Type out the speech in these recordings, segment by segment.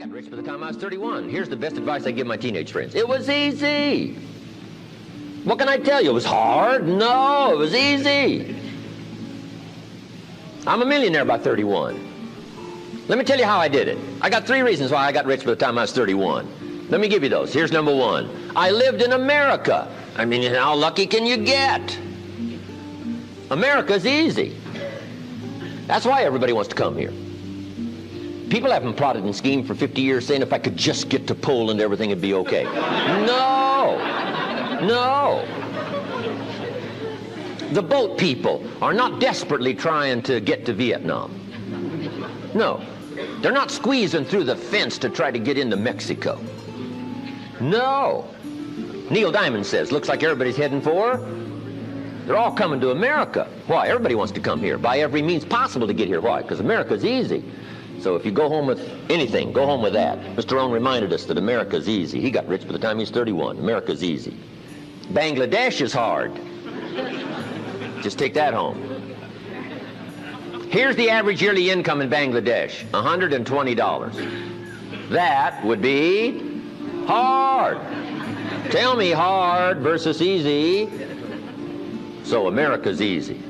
got rich by the time I was 31. Here's the best advice I give my teenage friends. It was easy. What can I tell you? It was hard? No, it was easy. I'm a millionaire by 31. Let me tell you how I did it. I got 3 reasons why I got rich by the time I was 31. Let me give you those. Here's number 1. I lived in America. I mean, how lucky can you get? America's easy. That's why everybody wants to come here. People haven't plotted and schemed for 50 years saying if I could just get to Poland, everything would be okay. No. No. The boat people are not desperately trying to get to Vietnam. No. They're not squeezing through the fence to try to get into Mexico. No. Neil Diamond says, looks like everybody's heading for. They're all coming to America. Why? Everybody wants to come here by every means possible to get here. Why? Because America's easy. So if you go home with anything, go home with that. Mr. ROHN reminded us that America's easy. He got rich by the time he was 31. America's easy. Bangladesh is hard. Just take that home. Here's the average yearly income in Bangladesh, $120. That would be hard. Tell me hard versus easy. So America's easy.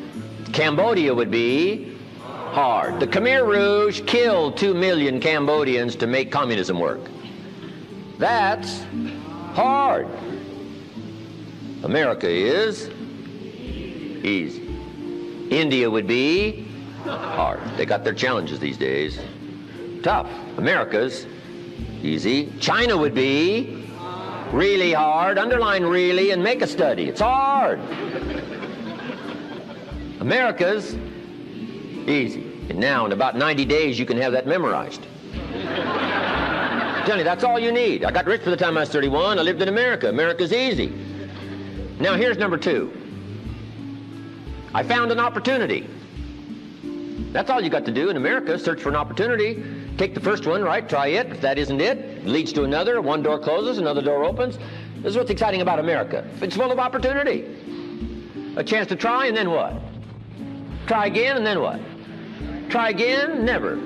Cambodia would be hard. The Khmer Rouge killed 2 million Cambodians to make communism work. That's hard. America is easy. India would be hard. They got their challenges these days. Tough. America's easy. China would be really hard. Underline really and make a study. It's hard. America's easy. And now in about 90 days you can have that memorized. I'm telling you, that's all you need. I got rich by the time I was 31. I lived in America. America's easy. Now here's number 2. I found an opportunity. That's all you got to do in America, search for an opportunity. Take the first one, right, try it. If that isn't it leads to another. One door closes, another door opens. This is what's exciting about America. It's full of opportunity. A chance to try, and then what? Try again, and then what? Try again, never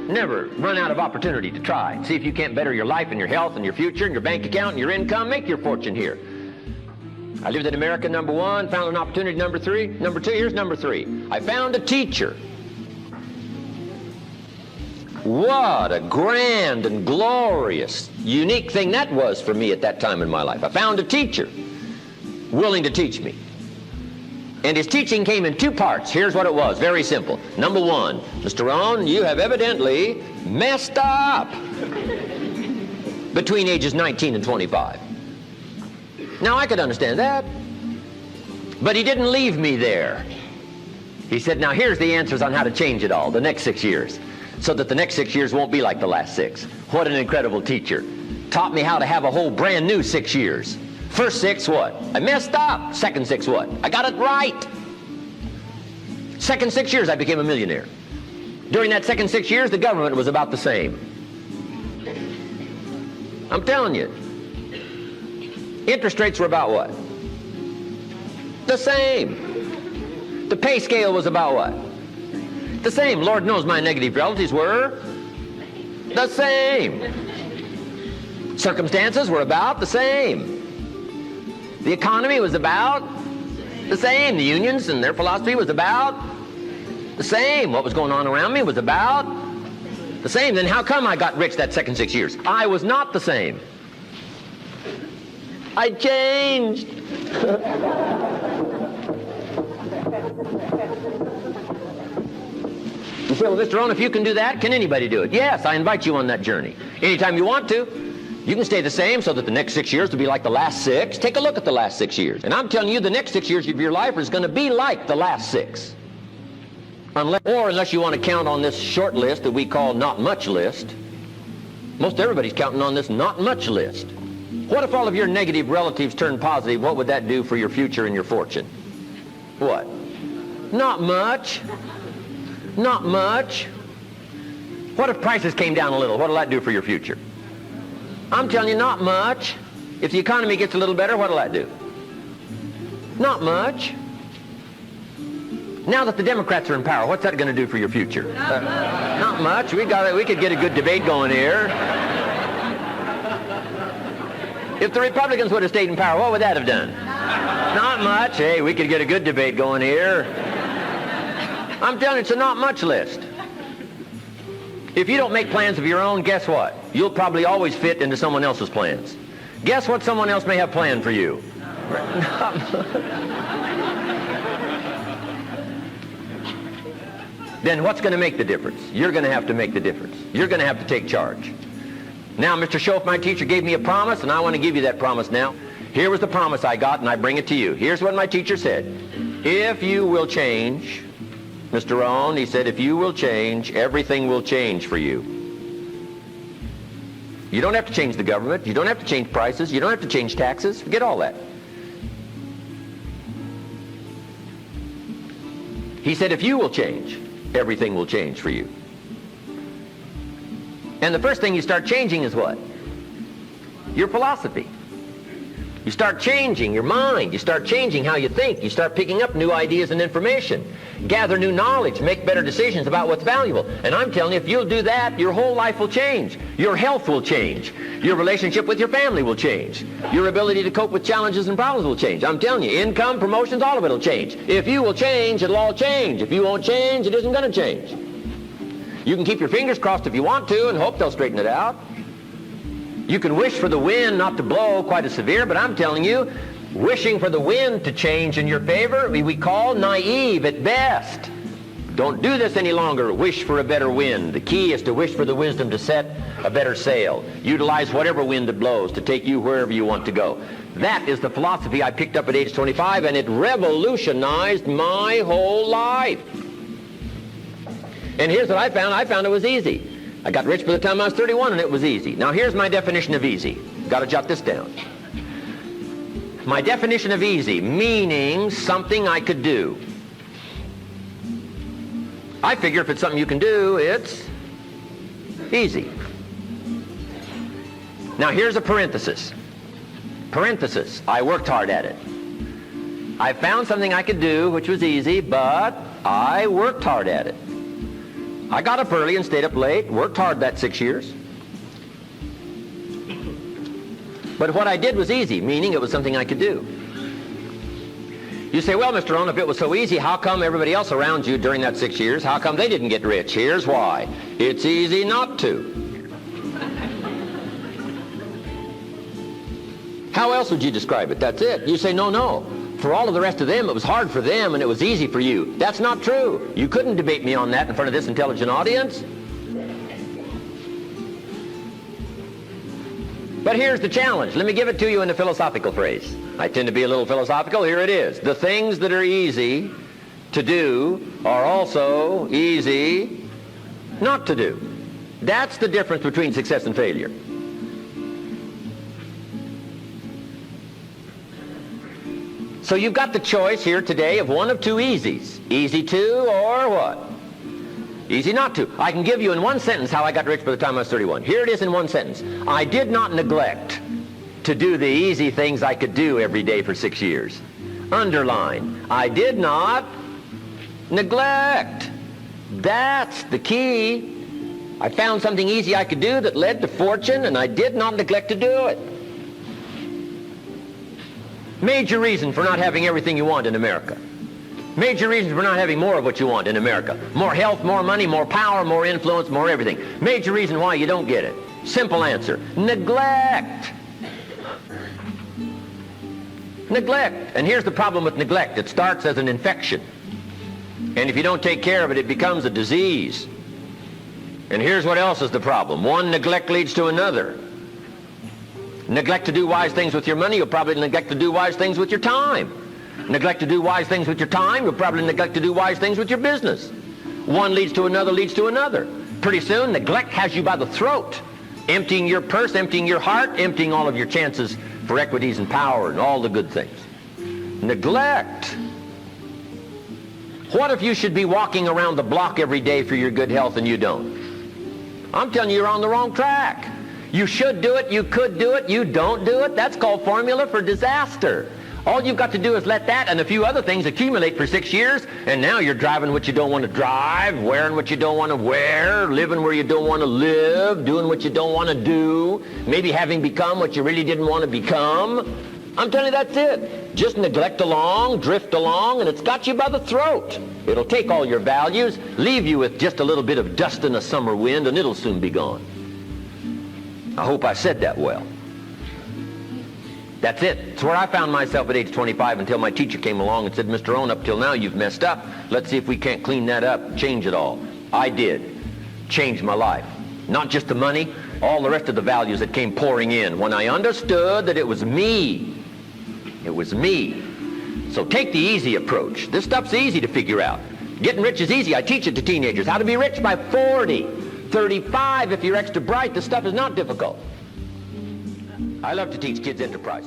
run out of opportunity to try. See if you can't better your life and your health and your future and your bank account and your income. Make your fortune here. I lived in America, number 1, found an opportunity, number 3. Number 2, here's number 3. I found a teacher. What a grand and glorious, unique thing that was for me at that time in my life. I found a teacher willing to teach me. And his teaching came in 2 parts. Here's what it was, very simple. Number 1, Mr. ROHN, you have evidently messed up between ages 19 and 25. Now, I could understand that, but he didn't leave me there. He said, now here's the answers on how to change it all, the next 6 years, so that the next 6 years won't be like the last 6. What an incredible teacher. Taught me how to have a whole brand new 6 years. First 6, what? I messed up. Second 6, what? I got it right. Second 6 years, I became a millionaire. During that second 6 years, the government was about the same. I'm telling you. Interest rates were about what? The same. The pay scale was about what? The same. Lord knows my negative relatives were the same. Circumstances were about the same. The economy was about the same. The unions and their philosophy was about the same. What was going on around me was about the same. Then how come I got rich that second 6 years? I was not the same. I changed. You say, well, Mr. ROHN, if you can do that, can anybody do it? Yes, I invite you on that journey. Anytime you want to. You can stay the same so that the next 6 years will be like the last 6. Take a look at the last 6 years. And I'm telling you, the next 6 years of your life is going to be like the last 6. Unless you want to count on this short list that we call not much list. Most everybody's counting on this not much list. What if all of your negative relatives turned positive? What would that do for your future and your fortune? What? Not much. Not much. What if prices came down a little? What will that do for your future? I'm telling you, not much. If the economy gets a little better, what will that do? Not much. Now that the Democrats are in power, what's that going to do for your future? Not much. We could get a good debate going here. If the Republicans would have stayed in power, what would that have done? Not much. Hey, we could get a good debate going here. I'm telling you, it's a not much list. If you don't make plans of your own, guess what? You'll probably always fit into someone else's plans. Guess what someone else may have planned for you? Then what's going to make the difference? You're going to have to make the difference. You're going to have to take charge. Now, Mr. Schoaf, my teacher, gave me a promise, and I want to give you that promise now. Here was the promise I got, and I bring it to you. Here's what my teacher said. If you will change, Mr. ROHN, he said, if you will change, everything will change for you. You don't have to change the government. You don't have to change prices. You don't have to change taxes. Forget all that. He said, if you will change, everything will change for you. And the first thing you start changing is what? Your philosophy. You start changing your mind. You start changing how you think. You start picking up new ideas and information. Gather new knowledge. Make better decisions about what's valuable. And I'm telling you, if you'll do that, your whole life will change. Your health will change. Your relationship with your family will change. Your ability to cope with challenges and problems will change. I'm telling you, income, promotions, all of it will change. If you will change, it'll all change. If you won't change, it isn't going to change. You can keep your fingers crossed if you want to and hope they'll straighten it out. You can wish for the wind not to blow quite as severe, but I'm telling you, wishing for the wind to change in your favor, we call naive at best. Don't do this any longer. Wish for a better wind. The key is to wish for the wisdom to set a better sail. Utilize whatever wind that blows to take you wherever you want to go. That is the philosophy I picked up at age 25, and it revolutionized my whole life. And here's what I found. I found it was easy. I got rich by the time I was 31, and it was easy. Now, here's my definition of easy. Got to jot this down. My definition of easy, meaning something I could do. I figure if it's something you can do, it's easy. Now, here's a parenthesis. Parenthesis, I worked hard at it. I found something I could do, which was easy, but I worked hard at it. I got up early and stayed up late, worked hard that 6 years. But what I did was easy, meaning it was something I could do. You say, well, Mr. ROHN, if it was so easy, how come everybody else around you during that 6 years, how come they didn't get rich? Here's why. It's easy not to. How else would you describe it? That's it. You say, no. For all of the rest of them, it was hard for them and it was easy for you. That's not true. You couldn't debate me on that in front of this intelligent audience. But here's the challenge. Let me give it to you in a philosophical phrase. I tend to be a little philosophical. Here it is. The things that are easy to do are also easy not to do. That's the difference between success and failure. So you've got the choice here today of one of two easies. Easy to or what? Easy not to. I can give you in one sentence how I got rich by the time I was 31. Here it is in one sentence. I did not neglect to do the easy things I could do every day for 6 years. Underline. I did not neglect. That's the key. I found something easy I could do that led to fortune, and I did not neglect to do it. Major reason for not having everything you want in America. Major reason for not having more of what you want in America. More health, more money, more power, more influence, more everything. Major reason why you don't get it. Simple answer. Neglect. Neglect. And here's the problem with neglect. It starts as an infection. And if you don't take care of it, it becomes a disease. And here's what else is the problem. One neglect leads to another. Neglect to do wise things with your money, you'll probably neglect to do wise things with your time. Neglect to do wise things with your time, you'll probably neglect to do wise things with your business. One leads to another, leads to another. Pretty soon, neglect has you by the throat, emptying your purse, emptying your heart, emptying all of your chances for equities and power and all the good things. Neglect. What if you should be walking around the block every day for your good health and you don't? I'm telling you, you're on the wrong track. You should do it, you could do it, you don't do it. That's called formula for disaster. All you've got to do is let that and a few other things accumulate for 6 years, and now you're driving what you don't want to drive, wearing what you don't want to wear, living where you don't want to live, doing what you don't want to do, maybe having become what you really didn't want to become. I'm telling you, that's it. Just neglect along, drift along, and it's got you by the throat. It'll take all your values, leave you with just a little bit of dust in a summer wind, and it'll soon be gone. I hope I said that well. That's it. It's where I found myself at age 25 until my teacher came along and said, Mr. Rohn, up till now you've messed up. Let's see if we can't clean that up, change it all. I did. Changed my life. Not just the money, all the rest of the values that came pouring in when I understood that it was me. It was me. So take the easy approach. This stuff's easy to figure out. Getting rich is easy. I teach it to teenagers. How to be rich by 40, 35 if you're extra bright. This stuff is not difficult. I love to teach kids enterprise.